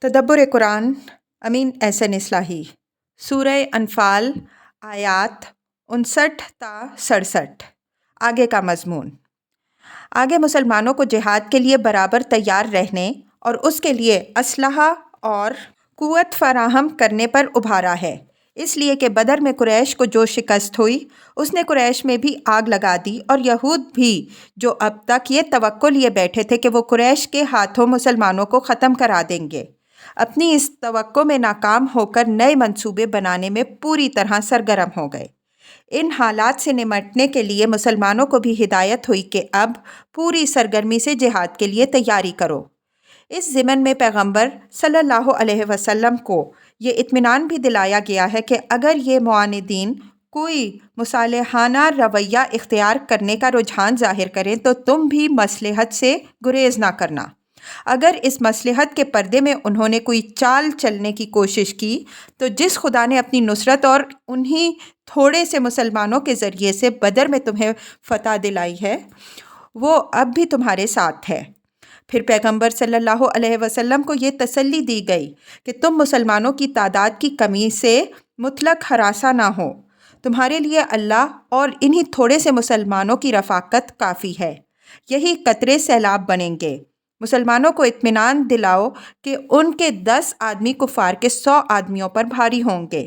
تدبر قرآن امین احسن اصلاحی سورہ انفال آیات 59 تا 67۔ آگے کا مضمون آگے مسلمانوں کو جہاد کے لیے برابر تیار رہنے اور اس کے لیے اسلحہ اور قوت فراہم کرنے پر ابھارا ہے، اس لیے کہ بدر میں قریش کو جو شکست ہوئی اس نے قریش میں بھی آگ لگا دی، اور یہود بھی جو اب تک یہ توقع لیے بیٹھے تھے کہ وہ قریش کے ہاتھوں مسلمانوں کو ختم کرا دیں گے، اپنی اس توقع میں ناکام ہو کر نئے منصوبے بنانے میں پوری طرح سرگرم ہو گئے۔ ان حالات سے نمٹنے کے لیے مسلمانوں کو بھی ہدایت ہوئی کہ اب پوری سرگرمی سے جہاد کے لیے تیاری کرو۔ اس ضمن میں پیغمبر صلی اللہ علیہ وسلم کو یہ اطمینان بھی دلایا گیا ہے کہ اگر یہ معاندین کوئی مصالحانہ رویہ اختیار کرنے کا رجحان ظاہر کریں تو تم بھی مصلحت سے گریز نہ کرنا۔ اگر اس مصلحت کے پردے میں انہوں نے کوئی چال چلنے کی کوشش کی تو جس خدا نے اپنی نصرت اور انہی تھوڑے سے مسلمانوں کے ذریعے سے بدر میں تمہیں فتح دلائی ہے، وہ اب بھی تمہارے ساتھ ہے۔ پھر پیغمبر صلی اللہ علیہ وسلم کو یہ تسلی دی گئی کہ تم مسلمانوں کی تعداد کی کمی سے مطلق ہراساں نہ ہو، تمہارے لیے اللہ اور انہی تھوڑے سے مسلمانوں کی رفاقت کافی ہے، یہی قطرے سیلاب بنیں گے۔ مسلمانوں کو اطمینان دلاؤ کہ ان کے 10 آدمی کفار کے 100 آدمیوں پر بھاری ہوں گے۔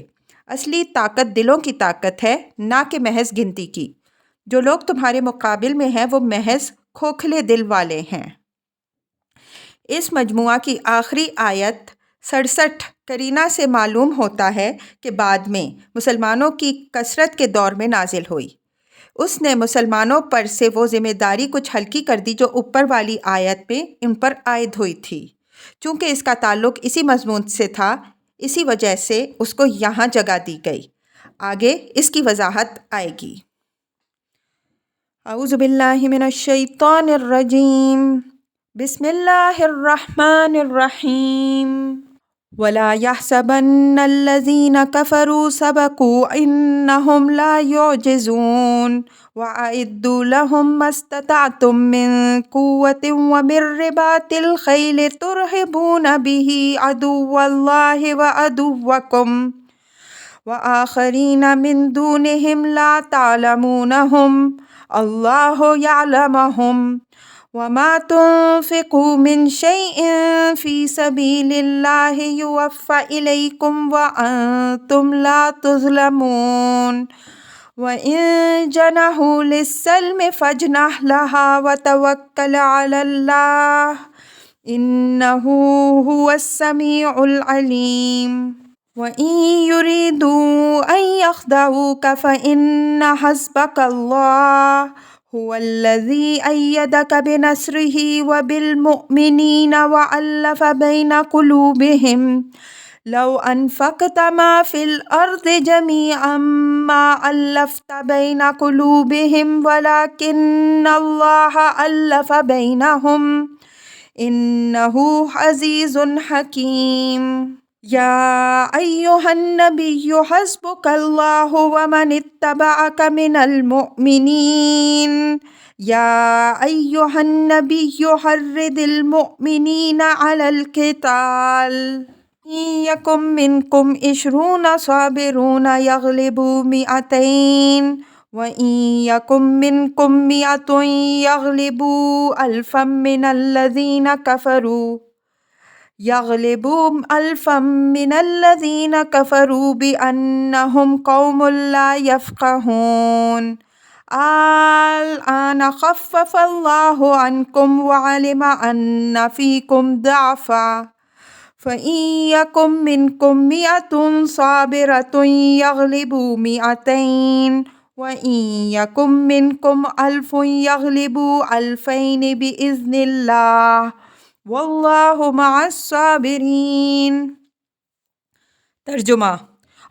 اصلی طاقت دلوں کی طاقت ہے، نہ کہ محض گنتی کی۔ جو لوگ تمہارے مقابل میں ہیں وہ محض کھوکھلے دل والے ہیں۔ اس مجموعہ کی آخری آیت 67 قرینہ سے معلوم ہوتا ہے کہ بعد میں مسلمانوں کی کثرت کے دور میں نازل ہوئی۔ اس نے مسلمانوں پر سے وہ ذمہ داری کچھ ہلکی کر دی جو اوپر والی آیت میں ان پر عائد ہوئی تھی۔ چونکہ اس کا تعلق اسی مضمون سے تھا، اسی وجہ سے اس کو یہاں جگہ دی گئی۔ آگے اس کی وضاحت آئے گی۔ اعوذ باللہ من الشیطان الرجیم، بسم اللہ الرحمن الرحیم۔ وَلَا يَحْسَبَنَّ الَّذِينَ كَفَرُوا سَبَقُوا إِنَّهُمْ لَا يُعْجِزُونَ وَأَعِدُّوا لَهُم مَّا اسْتَطَعْتُم مِّن قُوَّةٍ وَمِن رِّبَاطِ الْخَيْلِ تُرْهِبُونَ بِهِ عَدُوَّ اللَّهِ وَعَدُوَّكُمْ وَآخَرِينَ مِن دُونِهِمْ لَا تَعْلَمُونَهُمْ اللَّهُ يَعْلَمُهُمْ وَمَا تُنفِقُوا مِن شَيْءٍ فِي سَبِيلِ اللَّهِ يُوَفَّ إِلَيْكُمْ وَأَنتُمْ لَا تُظْلَمُونَ وَإِن جَنَحُوا لِلسَّلْمِ فَاجْنَحْ لَهَا وَتَوَكَّلْ عَلَى اللَّهِ إِنَّهُ هُوَ السَّمِيعُ الْعَلِيمُ وَإِن يُرِيدُوا أَن يَخْدَعُوكَ فَإِنَّ حَسْبَكَ اللَّهُ هُوَ الَّذِي أَيَّدَكَ بِنَصْرِهِ وَبِالْمُؤْمِنِينَ وَأَلَّفَ بَيْنَ قُلُوبِهِمْ لَوْ أَنفَقْتَ مَا فِي الْأَرْضِ جَمِيعًا مَّا أَلَّفْتَ بَيْنَ قُلُوبِهِمْ وَلَٰكِنَّ اللَّهَ أَلَّفَ بَيْنَهُمْ إِنَّهُ عَزِيزٌ حَكِيمٌ يَا أَيُّهَا النَّبِيُّ حَسْبُكَ اللَّهُ وَمَنِ اتَّبَعَكَ مِنَ الْمُؤْمِنِينَ يَا أَيُّهَا النَّبِيُّ حَرِّضِ الْمُؤْمِنِينَ عَلَى الْقِتَالِ إِن يَكُن مِّنكُمْ 20 صَابِرُونَ يَغْلِبُوا 200 وَإِن يَكُن مِّنكُم 100 يَغْلِبُوا 1000 مِّنَ الَّذِينَ كَفَرُوا بِأَنَّهُمْ قَوْمٌ لَّا يَفْقَهُونَ الْآنَ خَفَّفَ اللَّهُ عَنكُمْ وَعَلِمَ أَنَّ فِيكُمْ ضَعْفًا فَإِن يَكُن مِّنكُم 100 صَابِرَةٌ يَغْلِبُوا 200 وَإِن يَكُن مِّنكُمْ 1000 يَغْلِبُوا 2000 بِإِذْنِ اللَّهِ وَاللَّهُ مَعَ الصَّابِرِينَ۔ ترجمہ،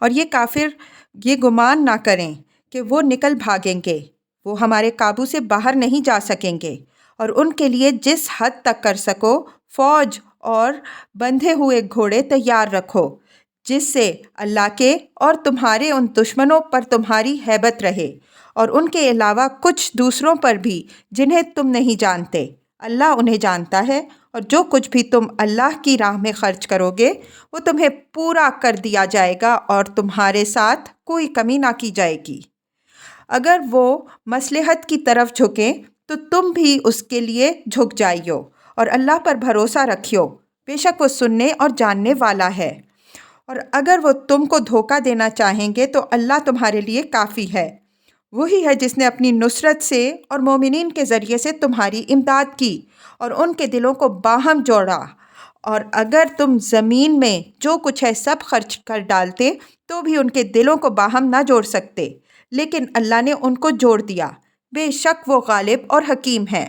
اور یہ کافر یہ گمان نہ کریں کہ وہ نکل بھاگیں گے، وہ ہمارے قابو سے باہر نہیں جا سکیں گے، اور ان کے لیے جس حد تک کر سکو فوج اور بندھے ہوئے گھوڑے تیار رکھو، جس سے اللہ کے اور تمہارے ان دشمنوں پر تمہاری ہیبت رہے، اور ان کے علاوہ کچھ دوسروں پر بھی جنہیں تم نہیں جانتے۔ اللہ انہیں جانتا ہے اور جو کچھ بھی تم اللہ کی راہ میں خرچ کرو گے وہ تمہیں پورا کر دیا جائے گا اور تمہارے ساتھ کوئی کمی نہ کی جائے گی۔ اگر وہ مصلحت کی طرف جھکیں تو تم بھی اس کے لیے جھک جائیو اور اللہ پر بھروسہ رکھیو، بے شک وہ سننے اور جاننے والا ہے۔ اور اگر وہ تم کو دھوکہ دینا چاہیں گے تو اللہ تمہارے لیے کافی ہے۔ وہی ہے جس نے اپنی نصرت سے اور مومنین کے ذریعے سے تمہاری امداد کی اور ان کے دلوں کو باہم جوڑا۔ اور اگر تم زمین میں جو کچھ ہے سب خرچ کر ڈالتے تو بھی ان کے دلوں کو باہم نہ جوڑ سکتے، لیکن اللہ نے ان کو جوڑ دیا، بے شک وہ غالب اور حکیم ہے۔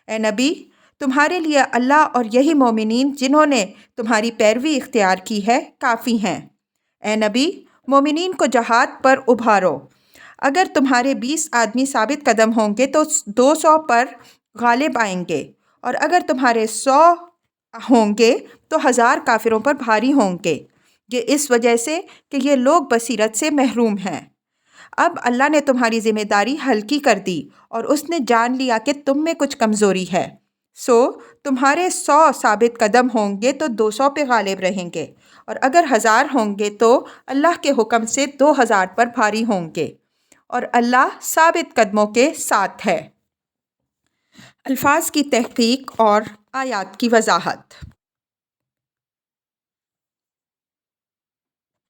اے نبی، تمہارے لیے اللہ اور یہی مومنین جنہوں نے تمہاری پیروی اختیار کی ہے کافی ہیں۔ اے نبی، مومنین کو جہاد پر ابھارو۔ اگر تمہارے 20 آدمی ثابت قدم ہوں گے تو 200 پر غالب آئیں گے، اور اگر تمہارے 100 ہوں گے تو 1000 کافروں پر بھاری ہوں گے، یہ اس وجہ سے کہ یہ لوگ بصیرت سے محروم ہیں۔ اب اللہ نے تمہاری ذمہ داری ہلکی کر دی اور اس نے جان لیا کہ تم میں کچھ کمزوری ہے، سو تمہارے 100 ثابت قدم ہوں گے تو 200 پہ غالب رہیں گے، اور اگر 1000 ہوں گے تو اللہ کے حکم سے 2000 پر بھاری ہوں گے، اور اللہ ثابت قدموں کے ساتھ ہے۔ الفاظ کی تحقیق اور آیات کی وضاحت۔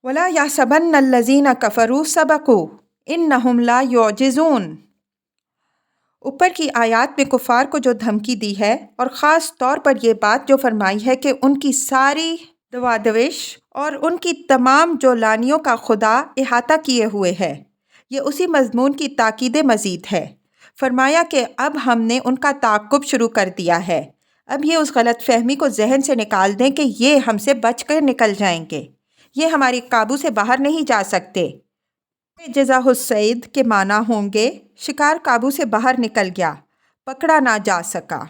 وَلَا يَحْسَبَنَّ الَّذِينَ كَفَرُوا سَبَقُوا إِنَّهُمْ لَا يُعْجِزُونَ۔ اوپر کی آیات میں کفار کو جو دھمکی دی ہے، اور خاص طور پر یہ بات جو فرمائی ہے کہ ان کی ساری دوادوش اور ان کی تمام جولانیوں کا خدا احاطہ کیے ہوئے ہے، یہ اسی مضمون کی تاکید مزید ہے۔ فرمایا کہ اب ہم نے ان کا تعاقب شروع کر دیا ہے، اب یہ اس غلط فہمی کو ذہن سے نکال دیں کہ یہ ہم سے بچ کر نکل جائیں گے، یہ ہماری قابو سے باہر نہیں جا سکتے۔ جزا الصید کے معنی ہوں گے شکار قابو سے باہر نکل گیا، پکڑا نہ جا سکا۔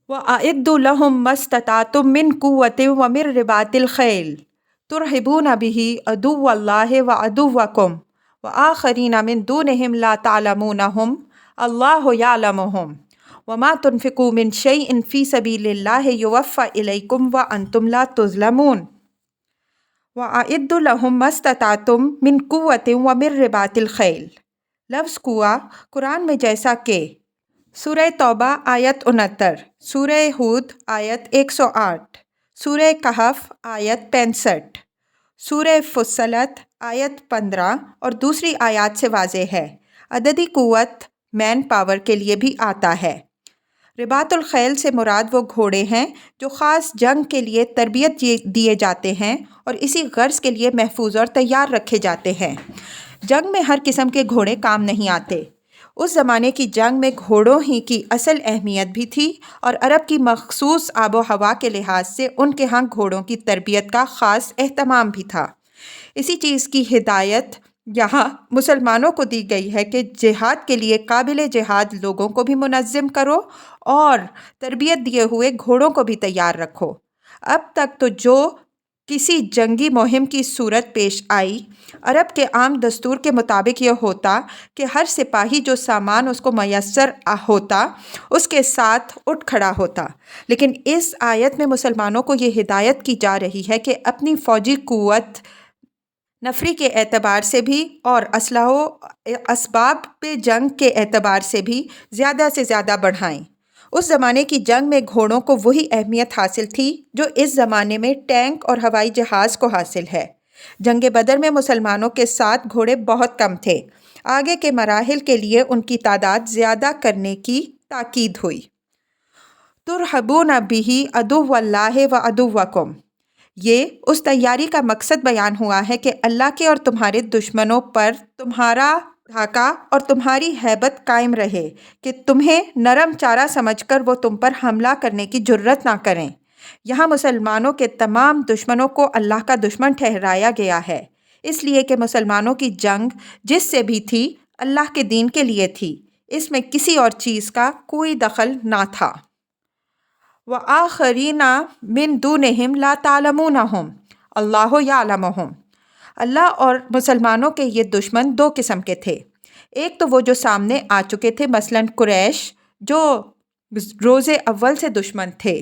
وَأَعِدُّوا لَهُم مَّا اسْتَطَعْتُم مِّن قُوَّةٍ وَمِن رِّبَاطِ الْخَيْلِ تُرْهِبُونَ بِهِ عَدُوَّ اللَّهِ وَعَدُوَّكُمْ وَآخَرِينَ مِن دُونِهِمْ لَا تَعْلَمُونَهُمْ اللَّهُ يَعْلَمُهُمْ وَمَا تُنْفِقُوا مِن شَيْءٍ فِي سَبِيلِ اللَّهِ يُوَفَّ إِلَيْكُمْ وَأَنْتُمْ لَا تُظْلَمُونَ۔ وَأَعِدُّوا لَهُم مَّا اسْتَطَعْتُم مِّن قُوَّةٍ وَمِن رِّبَاطِ الْخَيْلِ۔ لفظ قوہ قرآن میں جیسا کہ سورہ توبہ آیت 69، سورہ ہود آیت 108، سورہ کہف آیت 65، سورہ فصلت آیت 15 اور دوسری آیات سے واضح ہے۔ عددی قوت مین پاور کے لیے بھی آتا ہے۔ رباط الخیل سے مراد وہ گھوڑے ہیں جو خاص جنگ کے لیے تربیت دیے جاتے ہیں اور اسی غرض کے لیے محفوظ اور تیار رکھے جاتے ہیں۔ جنگ میں ہر قسم کے گھوڑے کام نہیں آتے۔ اس زمانے کی جنگ میں گھوڑوں ہی کی اصل اہمیت بھی تھی، اور عرب کی مخصوص آب و ہوا کے لحاظ سے ان کے ہاں گھوڑوں کی تربیت کا خاص اہتمام بھی تھا۔ اسی چیز کی ہدایت یہاں مسلمانوں کو دی گئی ہے کہ جہاد کے لیے قابل جہاد لوگوں کو بھی منظم کرو اور تربیت دیے ہوئے گھوڑوں کو بھی تیار رکھو۔ اب تک تو جو کسی جنگی مہم کی صورت پیش آئی، عرب کے عام دستور کے مطابق یہ ہوتا کہ ہر سپاہی جو سامان اس کو میسر ہوتا اس کے ساتھ اٹھ کھڑا ہوتا، لیکن اس آیت میں مسلمانوں کو یہ ہدایت کی جا رہی ہے کہ اپنی فوجی قوت نفری کے اعتبار سے بھی اور اسلحہ و اسباب پہ جنگ کے اعتبار سے بھی زیادہ سے زیادہ بڑھائیں۔ اس زمانے کی جنگ میں گھوڑوں کو وہی اہمیت حاصل تھی جو اس زمانے میں ٹینک اور ہوائی جہاز کو حاصل ہے۔ جنگ بدر میں مسلمانوں کے ساتھ گھوڑے بہت کم تھے، آگے کے مراحل کے لیے ان کی تعداد زیادہ کرنے کی تاکید ہوئی۔ تُرْہِبُونَ بِهِ عَدُوَّ اللَّهِ وَعَدُوَّكُمْ، یہ اس تیاری کا مقصد بیان ہوا ہے کہ اللہ کے اور تمہارے دشمنوں پر تمہارا دھاکہ اور تمہاری ہیبت قائم رہے کہ تمہیں نرم چارہ سمجھ کر وہ تم پر حملہ کرنے کی جرت نہ کریں۔ یہاں مسلمانوں کے تمام دشمنوں کو اللہ کا دشمن ٹھہرایا گیا ہے، اس لیے کہ مسلمانوں کی جنگ جس سے بھی تھی اللہ کے دین کے لیے تھی، اس میں کسی اور چیز کا کوئی دخل نہ تھا۔ وَآخَرِينَ مِن دُونِهِمْ لَا تَعْلَمُونَهُمْ اللَّهُ يَعْلَمُهُمْ۔ اللہ اور مسلمانوں کے یہ دشمن دو قسم کے تھے، ایک تو وہ جو سامنے آ چکے تھے، مثلاً قریش جو روز اول سے دشمن تھے،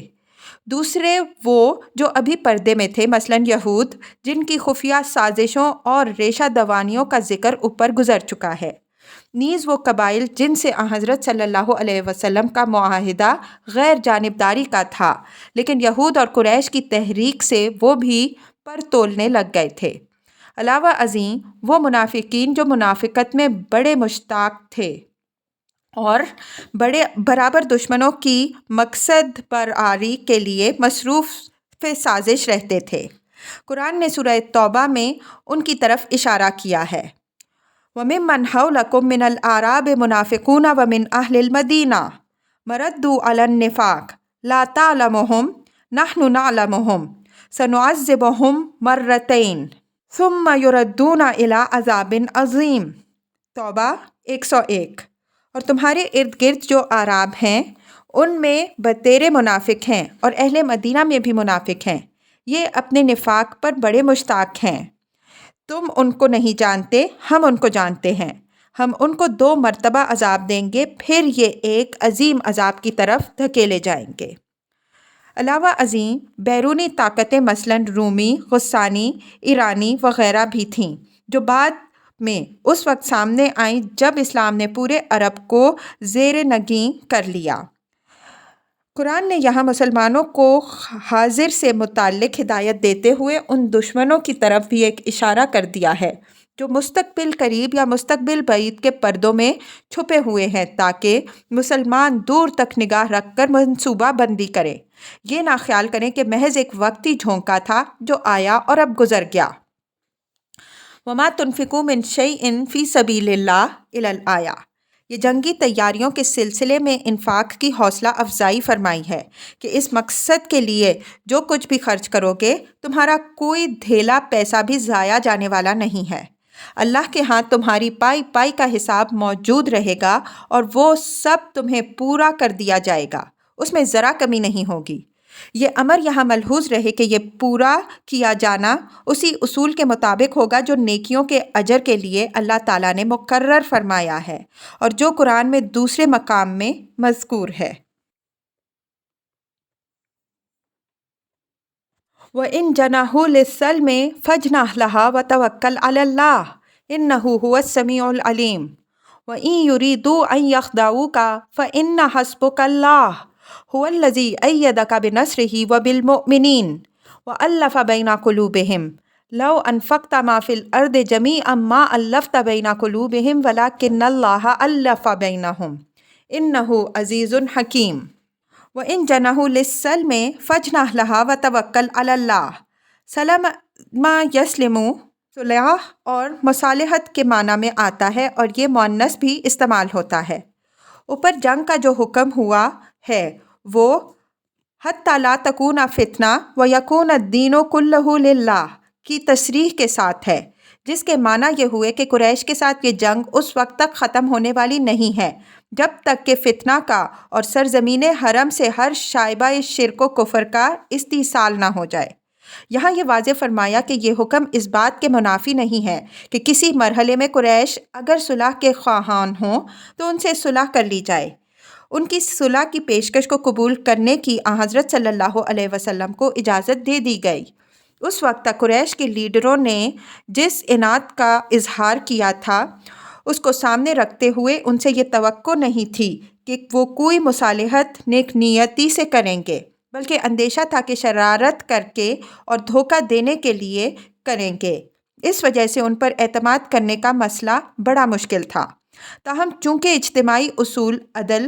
دوسرے وہ جو ابھی پردے میں تھے، مثلاً یہود، جن کی خفیہ سازشوں اور ریشہ دوانیوں کا ذکر اوپر گزر چکا ہے، نیز وہ قبائل جن سے حضرت صلی اللہ علیہ وسلم کا معاہدہ غیر جانبداری کا تھا، لیکن یہود اور قریش کی تحریک سے وہ بھی پر تولنے لگ گئے تھے۔ علاوہ ازیں وہ منافقین جو منافقت میں بڑے مشتاق تھے اور بڑے برابر دشمنوں کی مقصد برآری کے لیے مصروف سازش رہتے تھے۔ قرآن نے سورہ توبہ میں ان کی طرف اشارہ کیا ہے۔ وَمِمَّنْ حَوْلَكُم مِّنَ الْأَعْرَابِ مُنَافِقُونَ وَمِنْ أَهْلِ الْمَدِينَةِ مَرَدُّوا عَلَى النِّفَاقِ لَا تَعْلَمُهُمْ نَحْنُ نَعْلَمُهُمْ سَنُعَذِّبُهُمْ مَرَّتَيْنِ ثُمَّ يُرَدُّونَ إِلَىٰ عَذَابٍ عَظِيمٍ۔ توبہ 101۔ اور تمہارے ارد گرد جو اعراب ہیں ان میں بتیرے منافق ہیں اور اہل مدینہ میں بھی منافق ہیں، یہ اپنے نفاق پر بڑے مشتاق ہیں۔ تم ان کو نہیں جانتے، ہم ان کو جانتے ہیں، ہم ان کو 2 مرتبہ عذاب دیں گے، پھر یہ ایک عظیم عذاب کی طرف دھکیلے جائیں گے۔ علاوہ ازیں بیرونی طاقتیں مثلاً رومی، غسانی، ایرانی وغیرہ بھی تھیں جو بعد میں اس وقت سامنے آئیں جب اسلام نے پورے عرب کو زیر نگیں کر لیا۔ قرآن نے یہاں مسلمانوں کو حاضر سے متعلق ہدایت دیتے ہوئے ان دشمنوں کی طرف بھی ایک اشارہ کر دیا ہے جو مستقبل قریب یا مستقبل بعید کے پردوں میں چھپے ہوئے ہیں، تاکہ مسلمان دور تک نگاہ رکھ کر منصوبہ بندی کریں، یہ نہ خیال کریں کہ محض ایک وقتی جھونکا تھا جو آیا اور اب گزر گیا۔ وَمَا تُنْفِقُوا مِنْ شَيْءٍ فِي سَبِيلِ اللَّهِ إِلَى الْآيَةِ، یہ جنگی تیاریوں کے سلسلے میں انفاق کی حوصلہ افزائی فرمائی ہے کہ اس مقصد کے لیے جو کچھ بھی خرچ کرو گے تمہارا کوئی دھیلا پیسہ بھی ضائع جانے والا نہیں ہے۔ اللہ کے ہاں تمہاری پائی پائی کا حساب موجود رہے گا اور وہ سب تمہیں پورا کر دیا جائے گا، اس میں ذرا کمی نہیں ہوگی۔ یہ امر یہاں ملحوظ رہے کہ یہ پورا کیا جانا اسی اصول کے مطابق ہوگا جو نیکیوں کے اجر کے لیے اللہ تعالیٰ نے مقرر فرمایا ہے اور جو قرآن میں دوسرے مقام میں مذکور ہے۔ وَإِن جَنَحُوا لِلسَّلْمِ فَاجْنَحْ لَهَا وَتَوَكَّلْ عَلَى اللَّهِ إِنَّهُ هُوَ السَّمِيعُ الْعَلِيمُ وَإِن يُرِيدُوا أَن يَخْدَعُوكَ فَإِنَّ حَسْبُكَ اللَّهُ هُوَ الَّذِي أَيَّدَكَ بِنَصْرِهِ وَبِالْمُؤْمِنِينَ وَأَلَّفَ بَيْنَ قُلُوبِهِمْ لَوْ أَنفَقْتَ مَا فِي الْأَرْضِ جَمِيعًا مَا أَلَّفْتَ بَيْنَ قُلُوبِهِمْ وَلَكِنَّ اللَّهَ أَلَّفَ بَيْنَهُمْ إِنَّهُ عَزِيزٌ حَكِيمٌ۔ وَإِن جَنَحُوا لِلسَّلْمِ فَاجْنَحْ لَهَا وَتَوَكَّلْ عَلَى اللَّهِ سَلَمَ يَسْلِمُ صلح اور مصالحت کے معنی میں آتا ہے اور یہ مؤنث بھی استعمال ہوتا ہے۔ اوپر جنگ کا جو حکم ہوا ہے وہ حَتَّى لَا تَكُونَ فِتْنَةٌ وَيَكُونَ الدِّينُ كُلُّهُ لِلَّهِ کی تصریح کے ساتھ ہے، جس کے معنی یہ ہوئے کہ قریش کے ساتھ یہ جنگ اس وقت تک ختم ہونے والی نہیں ہے جب تک کہ فتنہ کا اور سرزمین حرم سے ہر شائبہ شرک و کفر کا استیصال نہ ہو جائے۔ یہاں یہ واضح فرمایا کہ یہ حکم اس بات کے منافی نہیں ہے کہ کسی مرحلے میں قریش اگر صلح کے خواہان ہوں تو ان سے صلح کر لی جائے۔ ان کی صلح کی پیشکش کو قبول کرنے کی حضرت صلی اللہ علیہ وسلم کو اجازت دے دی گئی۔ اس وقت تک قریش کے لیڈروں نے جس عناد کا اظہار کیا تھا اس کو سامنے رکھتے ہوئے ان سے یہ توقع نہیں تھی کہ وہ کوئی مصالحت نیک نیتی سے کریں گے، بلکہ اندیشہ تھا کہ شرارت کر کے اور دھوکہ دینے کے لیے کریں گے۔ اس وجہ سے ان پر اعتماد کرنے کا مسئلہ بڑا مشکل تھا۔ تاہم چونکہ اجتماعی اصول عدل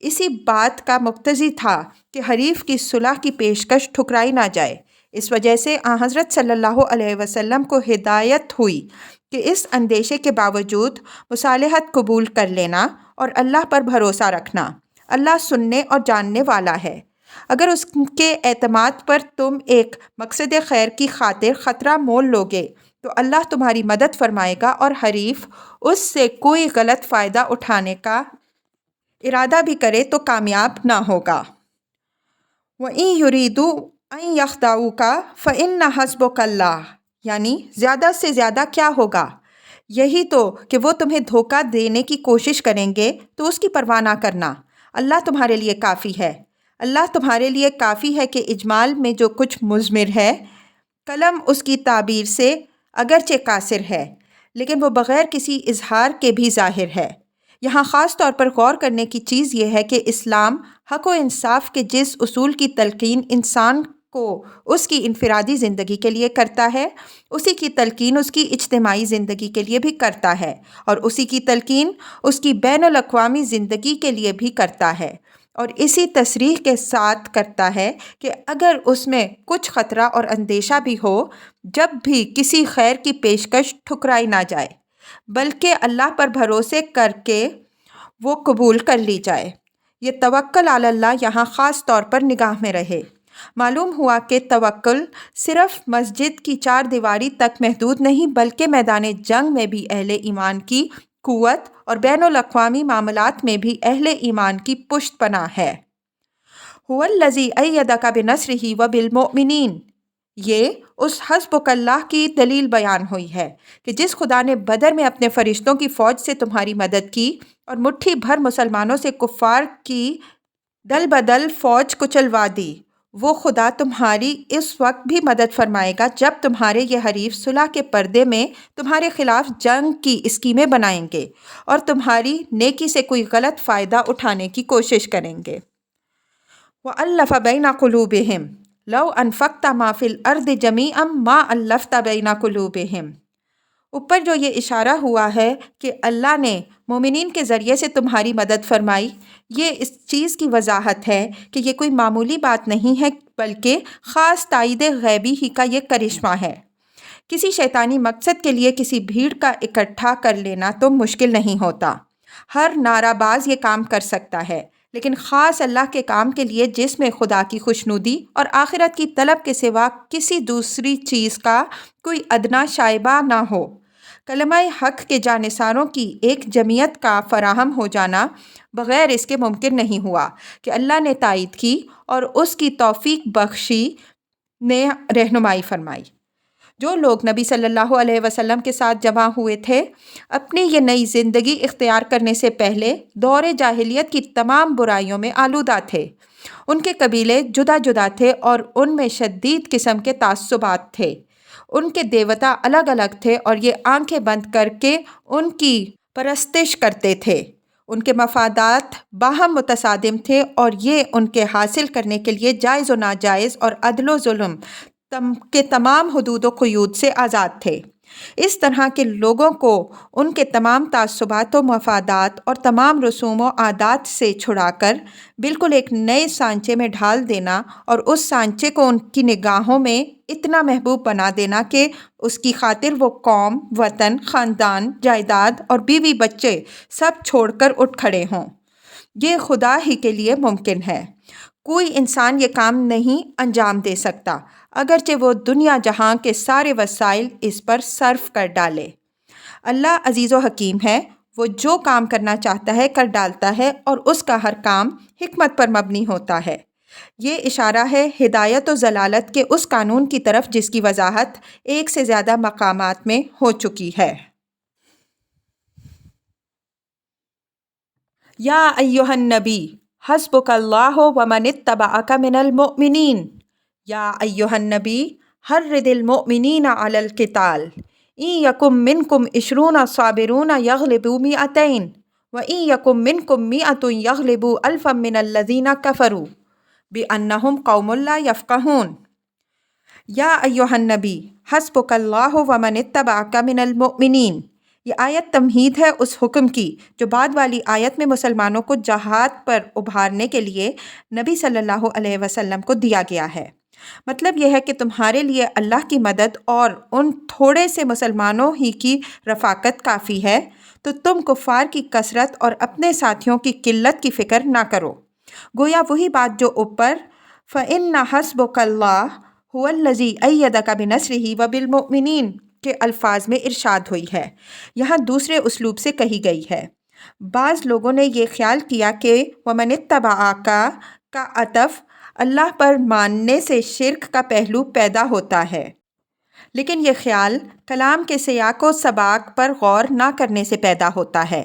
اسی بات کا مقتضی تھا کہ حریف کی صلح کی پیشکش ٹھکرائی نہ جائے، اس وجہ سے حضرت صلی اللہ علیہ وسلم کو ہدایت ہوئی کہ اس اندیشے کے باوجود مصالحت قبول کر لینا اور اللہ پر بھروسہ رکھنا۔ اللہ سننے اور جاننے والا ہے۔ اگر اس کے اعتماد پر تم ایک مقصد خیر کی خاطر خطرہ مول لوگے تو اللہ تمہاری مدد فرمائے گا اور حریف اس سے کوئی غلط فائدہ اٹھانے کا ارادہ بھی کرے تو کامیاب نہ ہوگا۔ وَإِن يُرِيدُوا أَن يَخْدَعُوكَ فَإِنَّ حَسْبُكَ اللَّهُ، یعنی زیادہ سے زیادہ کیا ہوگا، یہی تو کہ وہ تمہیں دھوکہ دینے کی کوشش کریں گے تو اس کی پرواہ نہ کرنا، اللہ تمہارے لیے کافی ہے۔ اللہ تمہارے لیے کافی ہے کہ اجمال میں جو کچھ مضمر ہے، قلم اس کی تعبیر سے اگرچہ قاصر ہے لیکن وہ بغیر کسی اظہار کے بھی ظاہر ہے۔ یہاں خاص طور پر غور کرنے کی چیز یہ ہے کہ اسلام حق و انصاف کے جس اصول کی تلقین انسان کو اس کی انفرادی زندگی کے لیے کرتا ہے، اسی کی تلقین اس کی اجتماعی زندگی کے لیے بھی کرتا ہے، اور اسی کی تلقین اس کی بین الاقوامی زندگی کے لیے بھی کرتا ہے، اور اسی تصریح کے ساتھ کرتا ہے کہ اگر اس میں کچھ خطرہ اور اندیشہ بھی ہو، جب بھی کسی خیر کی پیشکش ٹھکرائی نہ جائے بلکہ اللہ پر بھروسے کر کے وہ قبول کر لی جائے۔ یہ توکل علی اللہ یہاں خاص طور پر نگاہ میں رہے۔ معلوم ہوا کہ توکل صرف مسجد کی چار دیواری تک محدود نہیں بلکہ میدان جنگ میں بھی اہل ایمان کی قوت اور بین الاقوامی معاملات میں بھی اہل ایمان کی پشت پناہ ہے۔ هو الذی ایدک بنصرہ وبالمؤمنین، یہ اس حسبک اللہ کی دلیل بیان ہوئی ہے کہ جس خدا نے بدر میں اپنے فرشتوں کی فوج سے تمہاری مدد کی اور مٹھی بھر مسلمانوں سے کفار کی دل بدل فوج کچلوا دی، وہ خدا تمہاری اس وقت بھی مدد فرمائے گا جب تمہارے یہ حریف صلح کے پردے میں تمہارے خلاف جنگ کی اسکیمیں بنائیں گے اور تمہاری نیکی سے کوئی غلط فائدہ اٹھانے کی کوشش کریں گے۔ وَأَلَّفَ بَيْنَ قُلُوبِهِمْ لَوْ أَنفَقْتَ مَا فِي الْأَرْضِ جَمِيعًا مَا أَلَّفْتَ بَيْنَ قُلُوبِهِمْ۔ اوپر جو یہ اشارہ ہوا ہے کہ اللہ نے مومنین کے ذریعے سے تمہاری مدد فرمائی، یہ اس چیز کی وضاحت ہے کہ یہ کوئی معمولی بات نہیں ہے بلکہ خاص تائید غیبی ہی کا یہ کرشمہ ہے۔ کسی شیطانی مقصد کے لیے کسی بھیڑ کا اکٹھا کر لینا تو مشکل نہیں ہوتا، ہر نعرہ باز یہ کام کر سکتا ہے، لیکن خاص اللہ کے کام کے لیے جس میں خدا کی خوشنودی اور آخرت کی طلب کے سوا کسی دوسری چیز کا کوئی ادنا شائبہ نہ ہو، کلمہ حق کے جانثاروں کی ایک جمعیت کا فراہم ہو جانا بغیر اس کے ممکن نہیں ہوا کہ اللہ نے تائید کی اور اس کی توفیق بخشی نے رہنمائی فرمائی۔ جو لوگ نبی صلی اللہ علیہ وسلم کے ساتھ جمع ہوئے تھے، اپنی یہ نئی زندگی اختیار کرنے سے پہلے دور جاہلیت کی تمام برائیوں میں آلودہ تھے۔ ان کے قبیلے جدا جدا تھے اور ان میں شدید قسم کے تعصبات تھے۔ ان کے دیوتا الگ الگ تھے اور یہ آنکھیں بند کر کے ان کی پرستش کرتے تھے۔ ان کے مفادات باہم متصادم تھے اور یہ ان کے حاصل کرنے کے لیے جائز و ناجائز اور عدل و ظلم کے تمام حدود و قیود سے آزاد تھے۔ اس طرح کے لوگوں کو ان کے تمام تعصبات و مفادات اور تمام رسوم و عادات سے چھڑا کر بالکل ایک نئے سانچے میں ڈھال دینا اور اس سانچے کو ان کی نگاہوں میں اتنا محبوب بنا دینا کہ اس کی خاطر وہ قوم، وطن، خاندان، جائیداد اور بیوی بچے سب چھوڑ کر اٹھ کھڑے ہوں، یہ خدا ہی کے لیے ممکن ہے۔ کوئی انسان یہ کام نہیں انجام دے سکتا اگرچہ وہ دنیا جہاں کے سارے وسائل اس پر صرف کر ڈالے۔ اللہ عزیز و حکیم ہے، وہ جو کام کرنا چاہتا ہے کر ڈالتا ہے اور اس کا ہر کام حکمت پر مبنی ہوتا ہے۔ یہ اشارہ ہے ہدایت و ضلالت کے اس قانون کی طرف جس کی وضاحت ایک سے زیادہ مقامات میں ہو چکی ہے۔ یا ایھا النبی حسبک اللہ ومن اتبعک من المؤمنین، یا ایھا النبی حرض المؤمنین علی القتال ان یکن منکم 20 صابرون یغلبوا 200 وان یکن منکم 100 یغلبوا 1000 من الذین کفروا بانہم قوم لا یفقہون۔ یا ایھا النبی حسبک اللہ ومن اتبعک من المؤمنین، یہ آیت تمہید ہے اس حکم کی جو بعد والی آیت میں مسلمانوں کو جہاد پر ابھارنے کے لیے نبی صلی اللہ علیہ وسلم کو دیا گیا ہے۔ مطلب یہ ہے کہ تمہارے لیے اللہ کی مدد اور ان تھوڑے سے مسلمانوں ہی کی رفاقت کافی ہے، تو تم کفار کی کثرت اور اپنے ساتھیوں کی قلت کی فکر نہ کرو۔ گویا وہی بات جو اوپر فَإِنَّ حَسْبُكَ اللَّهُ هُوَ الَّذِي أَيَّدَكَ بِنَصْرِهِ وَبِالْمُؤْمِنِينَ کے الفاظ میں ارشاد ہوئی ہے، یہاں دوسرے اسلوب سے کہی گئی ہے۔ بعض لوگوں نے یہ خیال کیا کہ وَمَنِ اتَّبَعَكَ کا عطف اللہ پر ماننے سے شرک کا پہلو پیدا ہوتا ہے، لیکن یہ خیال کلام کے سیاق و سباق پر غور نہ کرنے سے پیدا ہوتا ہے۔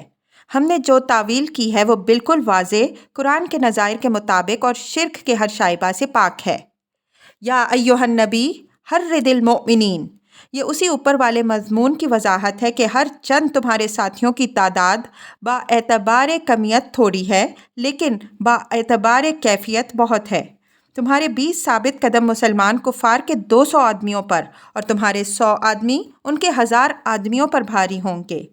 ہم نے جو تعویل کی ہے وہ بالکل واضح قرآن کے نظائر کے مطابق اور شرک کے ہر شائبہ سے پاک ہے۔ یا ایھا النبی حرض المؤمنین، یہ اسی اوپر والے مضمون کی وضاحت ہے کہ ہر چند تمہارے ساتھیوں کی تعداد با اعتبار کمیت تھوڑی ہے لیکن با اعتبار کیفیت بہت ہے۔ تمہارے 20 ثابت قدم مسلمان کفار کے 200 آدمیوں پر اور تمہارے 100 آدمی ان کے 1000 آدمیوں پر بھاری ہوں گے۔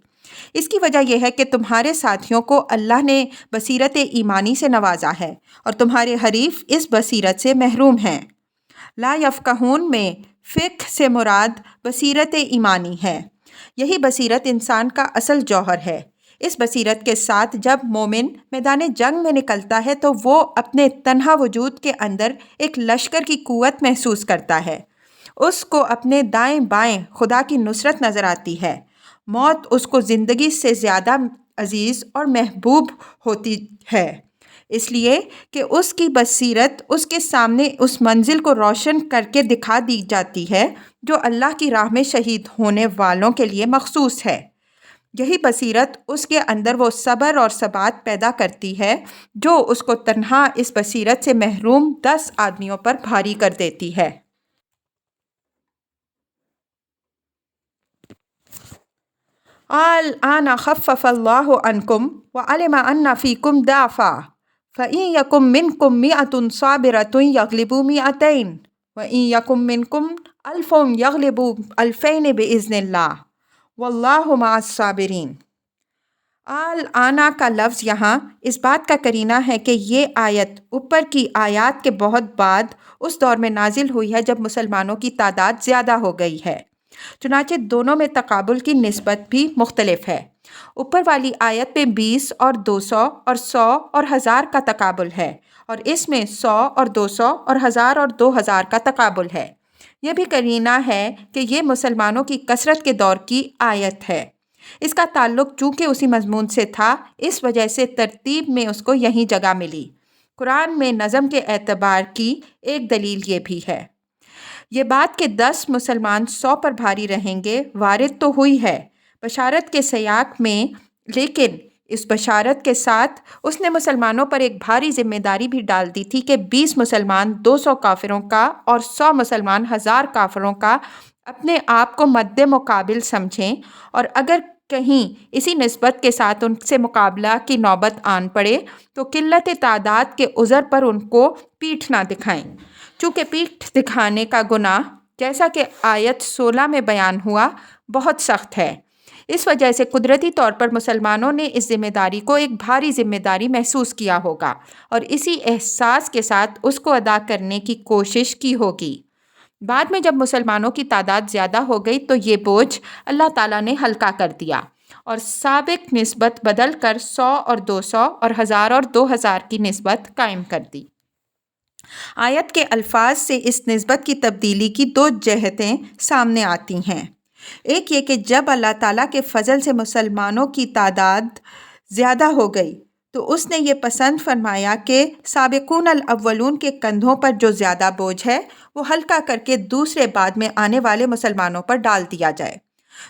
اس کی وجہ یہ ہے کہ تمہارے ساتھیوں کو اللہ نے بصیرت ایمانی سے نوازا ہے اور تمہارے حریف اس بصیرت سے محروم ہیں۔ لا یفقہون میں فقہ سے مراد بصیرت ایمانی ہے۔ یہی بصیرت انسان کا اصل جوہر ہے۔ اس بصیرت کے ساتھ جب مومن میدان جنگ میں نکلتا ہے تو وہ اپنے تنہا وجود کے اندر ایک لشکر کی قوت محسوس کرتا ہے۔ اس کو اپنے دائیں بائیں خدا کی نصرت نظر آتی ہے۔ موت اس کو زندگی سے زیادہ عزیز اور محبوب ہوتی ہے، اس لیے کہ اس کی بصیرت اس کے سامنے اس منزل کو روشن کر کے دکھا دی جاتی ہے جو اللہ کی راہ میں شہید ہونے والوں کے لیے مخصوص ہے۔ یہی بصیرت اس کے اندر وہ صبر اور ثبات پیدا کرتی ہے جو اس کو تنہا اس بصیرت سے محروم 10 آدمیوں پر بھاری کر دیتی ہے۔ الآن خفف اللہ عنکم وعلم ان فیکم ضعفا فإن یکم منکم مئۃ صابرۃ یغلبوا مئتین وإن یکم منکم الف یغلبوا الفین بإذن اللہ واللہ مع الصابرین۔ الآن کا لفظ یہاں اس بات کا قرینہ ہے کہ یہ آیت اوپر کی آیات کے بہت بعد اس دور میں نازل ہوئی ہے جب مسلمانوں کی تعداد زیادہ ہو گئی ہے۔ چنانچہ دونوں میں تقابل کی نسبت بھی مختلف ہے۔ اوپر والی آیت میں 20 اور 200 اور 100 اور 1000 کا تقابل ہے اور اس میں 100 اور 200 اور 1000 اور 2000 کا تقابل ہے۔ یہ بھی قرینہ ہے کہ یہ مسلمانوں کی کثرت کے دور کی آیت ہے۔ اس کا تعلق چونکہ اسی مضمون سے تھا، اس وجہ سے ترتیب میں اس کو یہیں جگہ ملی۔ قرآن میں نظم کے اعتبار کی ایک دلیل یہ بھی ہے۔ یہ بات کہ 10 مسلمان 100 پر بھاری رہیں گے وارد تو ہوئی ہے بشارت کے سیاق میں، لیکن اس بشارت کے ساتھ اس نے مسلمانوں پر ایک بھاری ذمہ داری بھی ڈال دی تھی کہ 20 مسلمان 200 کافروں کا اور 100 مسلمان 1000 کافروں کا اپنے آپ کو مد مقابل سمجھیں، اور اگر کہیں اسی نسبت کے ساتھ ان سے مقابلہ کی نوبت آن پڑے تو قلت تعداد کے عذر پر ان کو پیٹھ نہ دکھائیں، چونکہ پیٹھ دکھانے کا گناہ جیسا کہ آیت 16 میں بیان ہوا بہت سخت ہے۔ اس وجہ سے قدرتی طور پر مسلمانوں نے اس ذمہ داری کو ایک بھاری ذمہ داری محسوس کیا ہوگا اور اسی احساس کے ساتھ اس کو ادا کرنے کی کوشش کی ہوگی۔ بعد میں جب مسلمانوں کی تعداد زیادہ ہو گئی تو یہ بوجھ اللہ تعالیٰ نے ہلکا کر دیا اور سابق نسبت بدل کر 100 اور 200 اور 1000 اور 2000 کی نسبت قائم کر دی۔ آیت کے الفاظ سے اس نسبت کی تبدیلی کی 2 جہتیں سامنے آتی ہیں۔ ایک یہ کہ جب اللہ تعالیٰ کے فضل سے مسلمانوں کی تعداد زیادہ ہو گئی تو اس نے یہ پسند فرمایا کہ سابقون الاولون کے کندھوں پر جو زیادہ بوجھ ہے وہ ہلکا کر کے دوسرے بعد میں آنے والے مسلمانوں پر ڈال دیا جائے۔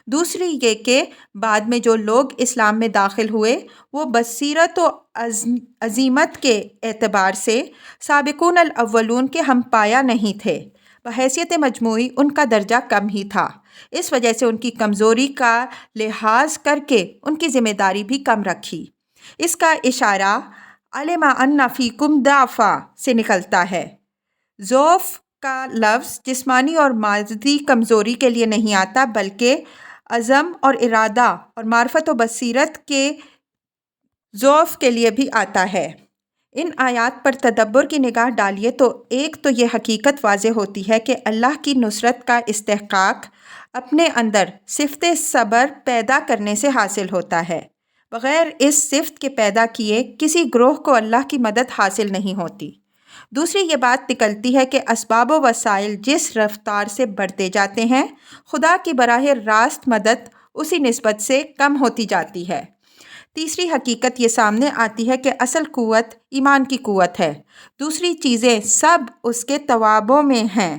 دوسری یہ کہ بعد میں جو لوگ اسلام میں داخل ہوئے وہ بصیرت و عزیمت کے اعتبار سے سابقون الاولون کے ہم پایا نہیں تھے، بحیثیت مجموعی ان کا درجہ کم ہی تھا، اس وجہ سے ان کی کمزوری کا لحاظ کر کے ان کی ذمہ داری بھی کم رکھی۔ اس کا اشارہ علم ان فیکم ضعفا سے نکلتا ہے۔ ضعف کا لفظ جسمانی اور مادی کمزوری کے لیے نہیں آتا بلکہ عزم اور ارادہ اور معرفت و بصیرت کے ضعف کے لیے بھی آتا ہے۔ ان آیات پر تدبر کی نگاہ ڈالیے تو ایک تو یہ حقیقت واضح ہوتی ہے کہ اللہ کی نصرت کا استحقاق اپنے اندر صفت صبر پیدا کرنے سے حاصل ہوتا ہے۔ بغیر اس صفت کے پیدا کیے کسی گروہ کو اللہ کی مدد حاصل نہیں ہوتی۔ دوسری یہ بات نکلتی ہے کہ اسباب و وسائل جس رفتار سے بڑھتے جاتے ہیں خدا کی براہ راست مدد اسی نسبت سے کم ہوتی جاتی ہے۔ تیسری حقیقت یہ سامنے آتی ہے کہ اصل قوت ایمان کی قوت ہے، دوسری چیزیں سب اس کے توابع میں ہیں۔